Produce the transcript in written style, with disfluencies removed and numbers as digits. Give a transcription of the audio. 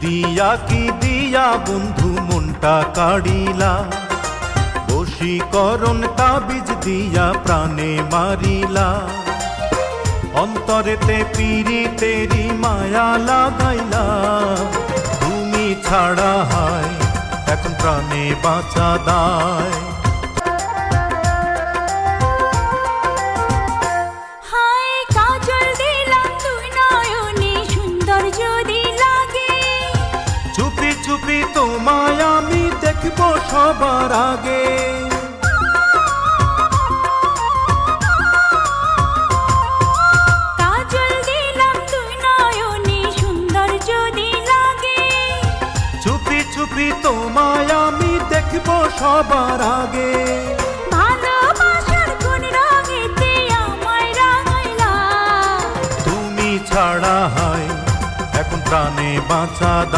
কি দিয়া বন্ধু মনটা কাড়িলা, বশীকরণ তাবিজ দিয়া প্রাণে মারিলা। অন্তরেতে পীড়িতেরি মায়া লাগাইলা, তুমি ছাড়া হয় এখন প্রাণে বাঁচা দায়। চুপি চুপি তোমায় আমি দেখবো সবার আগে, কাজল দিলাম তুই নয়নে সুন্দর যদি লাগে। চুপি চুপি তোমায় আমি দেখবো সবার আগে। ভালোবাসার কোন রঙেতে আমায় রাঙাইলা, তুমি ছাড়া হয় এখন প্রাণে বাঁচা দায়।